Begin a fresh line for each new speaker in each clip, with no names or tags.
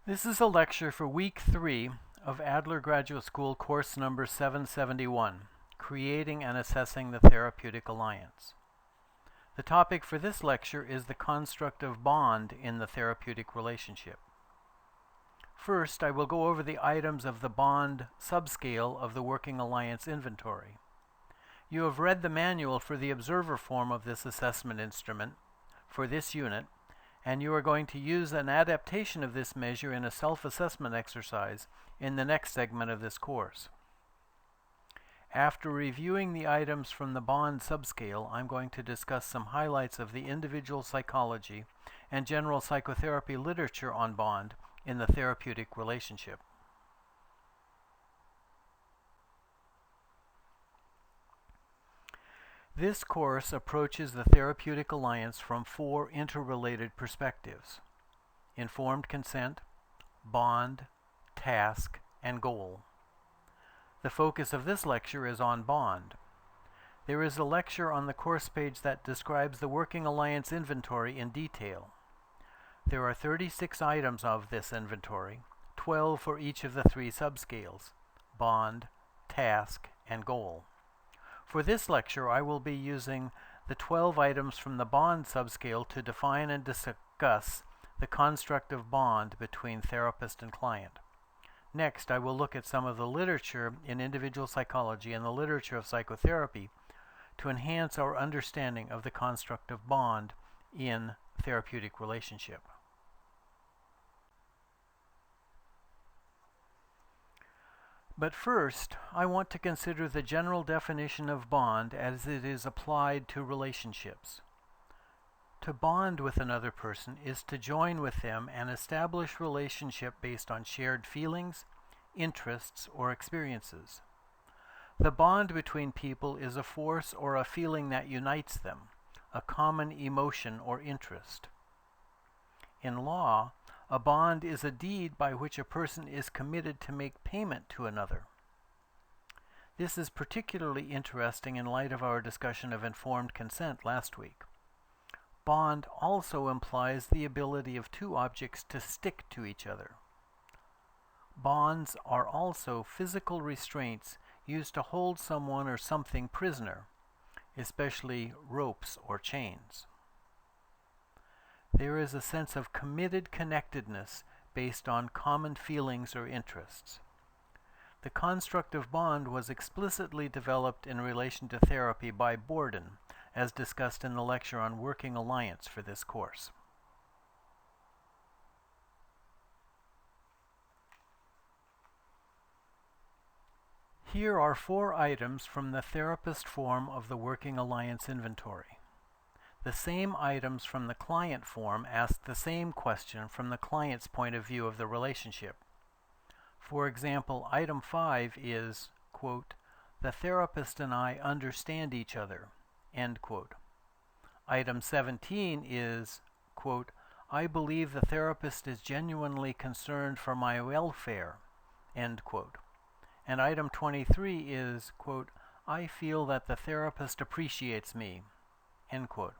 This is a lecture for week 3 of Adler Graduate School course number 771, Creating and Assessing the Therapeutic Alliance. The topic for this lecture is the construct of bond in the therapeutic relationship. First, I will go over the items of the bond subscale of the Working Alliance inventory. You have read the manual for the observer form of this assessment instrument for this unit, and you are going to use an adaptation of this measure in a self-assessment exercise in the next segment of this course. After reviewing the items from the bond subscale, I'm going to discuss some highlights of the individual psychology and general psychotherapy literature on bond in the therapeutic relationship. This course approaches the therapeutic alliance from 4 interrelated perspectives: informed consent, bond, task, and goal. The focus of this lecture is on bond. There is a lecture on the course page that describes the Working Alliance inventory in detail. There are 36 items of this inventory, 12 for each of the 3 subscales: bond, task, and goal. For this lecture, I will be using the 12 items from the bond subscale to define and discuss the construct of bond between therapist and client. Next, I will look at some of the literature in individual psychology and the literature of psychotherapy to enhance our understanding of the construct of bond in therapeutic relationship. But first, I want to consider the general definition of bond as it is applied to relationships. To bond with another person is to join with them and establish relationship based on shared feelings, interests, or experiences. The bond between people is a force or a feeling that unites them, a common emotion or interest. In law, a bond is a deed by which a person is committed to make payment to another. This is particularly interesting in light of our discussion of informed consent last week. Bond also implies the ability of 2 objects to stick to each other. Bonds are also physical restraints used to hold someone or something prisoner, especially ropes or chains. There is a sense of committed connectedness based on common feelings or interests. The construct of bond was explicitly developed in relation to therapy by Borden, as discussed in the lecture on Working Alliance for this course. Here are 4 items from the therapist form of the Working Alliance inventory. The same items from the client form ask the same question from the client's point of view of the relationship. For example, item 5 is, quote, "The therapist and I understand each other," end quote. Item 17 is, quote, "I believe the therapist is genuinely concerned for my welfare," end quote. And item 23 is, quote, "I feel that the therapist appreciates me," end quote.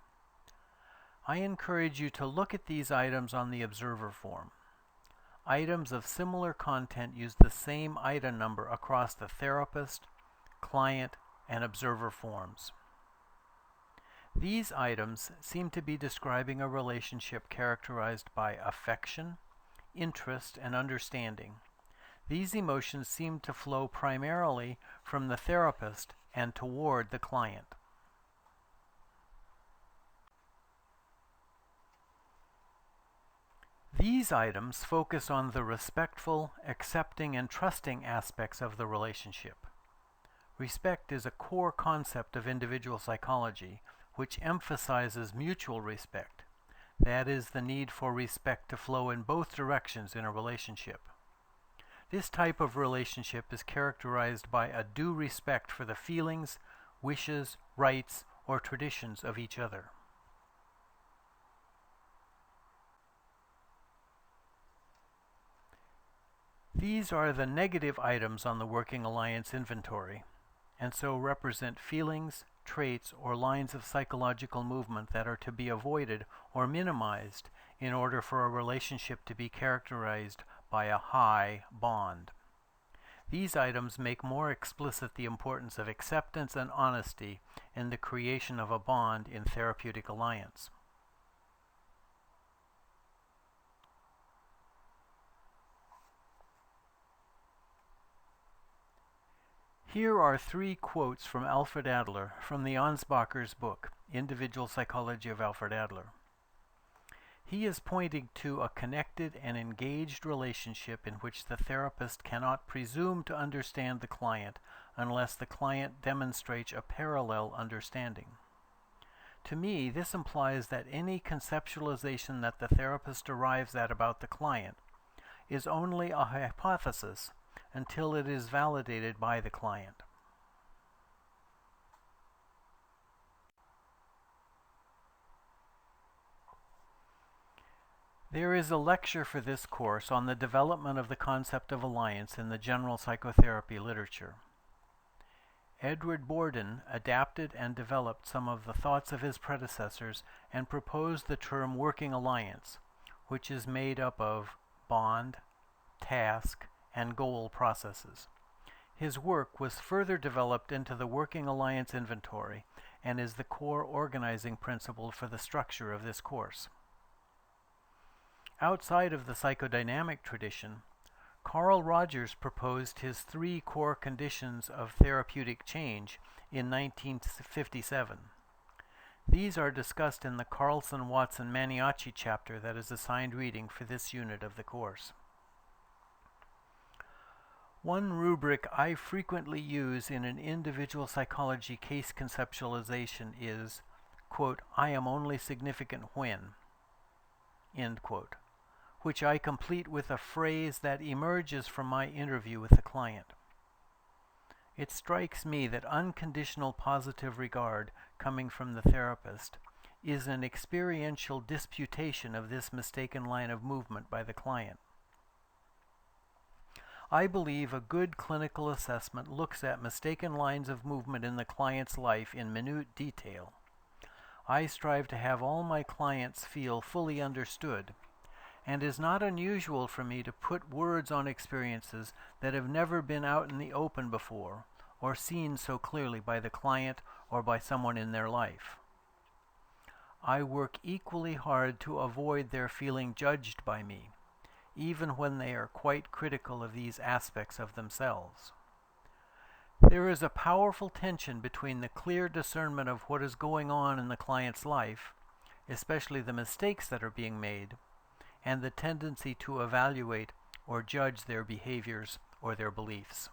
I encourage you to look at these items on the observer form. Items of similar content use the same item number across the therapist, client, and observer forms. These items seem to be describing a relationship characterized by affection, interest, and understanding. These emotions seem to flow primarily from the therapist and toward the client. These items focus on the respectful, accepting, and trusting aspects of the relationship. Respect is a core concept of individual psychology, which emphasizes mutual respect. That is, the need for respect to flow in both directions in a relationship. This type of relationship is characterized by a due respect for the feelings, wishes, rights, or traditions of each other. These are the negative items on the Working Alliance inventory, and so represent feelings, traits, or lines of psychological movement that are to be avoided or minimized in order for a relationship to be characterized by a high bond. These items make more explicit the importance of acceptance and honesty in the creation of a bond in therapeutic alliance. Here are 3 quotes from Alfred Adler from the Ansbacher's book, Individual Psychology of Alfred Adler. He is pointing to a connected and engaged relationship in which the therapist cannot presume to understand the client unless the client demonstrates a parallel understanding. To me, this implies that any conceptualization that the therapist arrives at about the client is only a hypothesis until it is validated by the client. There is a lecture for this course on the development of the concept of alliance in the general psychotherapy literature. Edward Borden adapted and developed some of the thoughts of his predecessors and proposed the term working alliance, which is made up of bond, task, and goal processes. His work was further developed into the Working Alliance Inventory and is the core organizing principle for the structure of this course. Outside of the psychodynamic tradition, Carl Rogers proposed his 3 core conditions of therapeutic change in 1957. These are discussed in the Carlson-Watson-Maniaci chapter that is assigned reading for this unit of the course. One rubric I frequently use in an individual psychology case conceptualization is, quote, "I am only significant when," end quote, which I complete with a phrase that emerges from my interview with the client. It strikes me that unconditional positive regard coming from the therapist is an experiential disputation of this mistaken line of movement by the client. I believe a good clinical assessment looks at mistaken lines of movement in the client's life in minute detail. I strive to have all my clients feel fully understood, and it is not unusual for me to put words on experiences that have never been out in the open before or seen so clearly by the client or by someone in their life. I work equally hard to avoid their feeling judged by me, even when they are quite critical of these aspects of themselves. There is a powerful tension between the clear discernment of what is going on in the client's life, especially the mistakes that are being made, and the tendency to evaluate or judge their behaviors or their beliefs.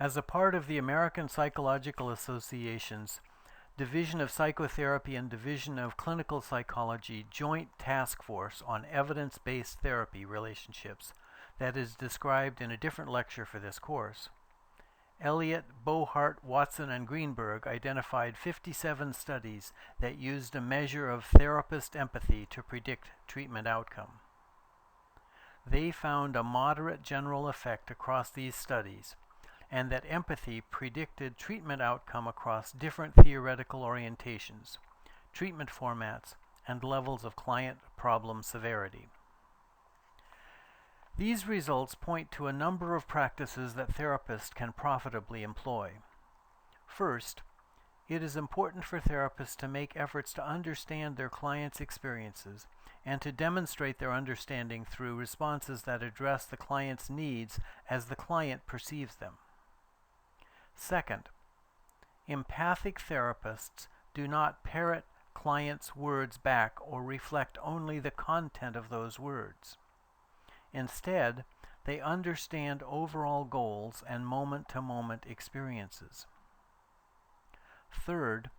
As a part of the American Psychological Association's Division of Psychotherapy and Division of Clinical Psychology Joint Task Force on Evidence-Based Therapy Relationships that is described in a different lecture for this course, Elliott, Bohart, Watson, and Greenberg identified 57 studies that used a measure of therapist empathy to predict treatment outcome. They found a moderate general effect across these studies, and that empathy predicted treatment outcome across different theoretical orientations, treatment formats, and levels of client problem severity. These results point to a number of practices that therapists can profitably employ. First, it is important for therapists to make efforts to understand their clients' experiences and to demonstrate their understanding through responses that address the client's needs as the client perceives them. Second, empathic therapists do not parrot clients' words back or reflect only the content of those words. Instead, they understand overall goals and moment-to-moment experiences. Third,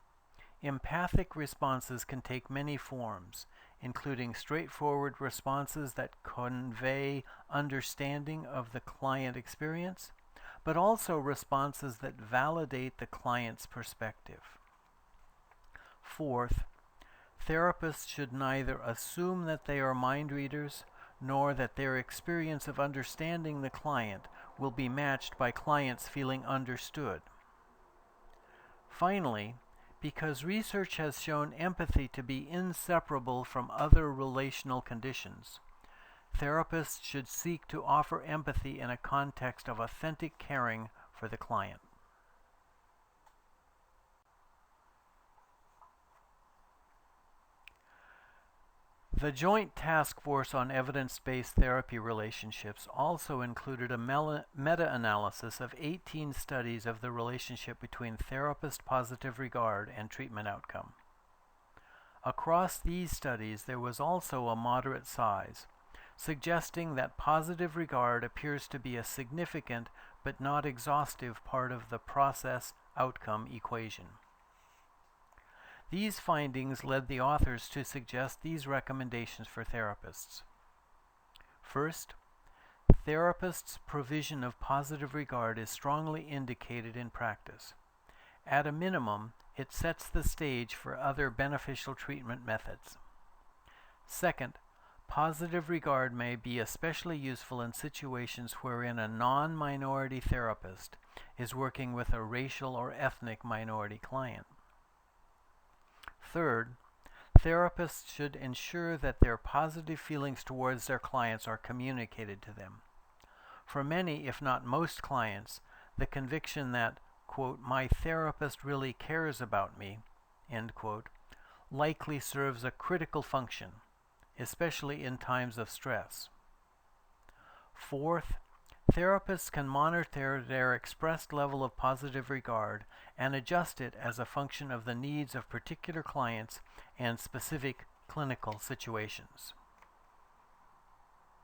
empathic responses can take many forms, including straightforward responses that convey understanding of the client experience, but also responses that validate the client's perspective. Fourth, therapists should neither assume that they are mind readers nor that their experience of understanding the client will be matched by clients feeling understood. Finally, Because research has shown empathy to be inseparable from other relational conditions, therapists should seek to offer empathy in a context of authentic caring for the client. The Joint Task Force on Evidence-Based Therapy Relationships also included a meta-analysis of 18 studies of the relationship between therapist positive regard and treatment outcome. Across these studies, there was also a moderate size, suggesting that positive regard appears to be a significant but not exhaustive part of the process-outcome equation. These findings led the authors to suggest these recommendations for therapists. First, therapists' provision of positive regard is strongly indicated in practice. At a minimum, it sets the stage for other beneficial treatment methods. Second, positive regard may be especially useful in situations wherein a non-minority therapist is working with a racial or ethnic minority client. Third, therapists should ensure that their positive feelings towards their clients are communicated to them. For many, if not most clients, the conviction that, quote, "my therapist really cares about me," end quote, likely serves a critical function, especially in times of stress. Fourth, therapists can monitor their expressed level of positive regard and adjust it as a function of the needs of particular clients and specific clinical situations.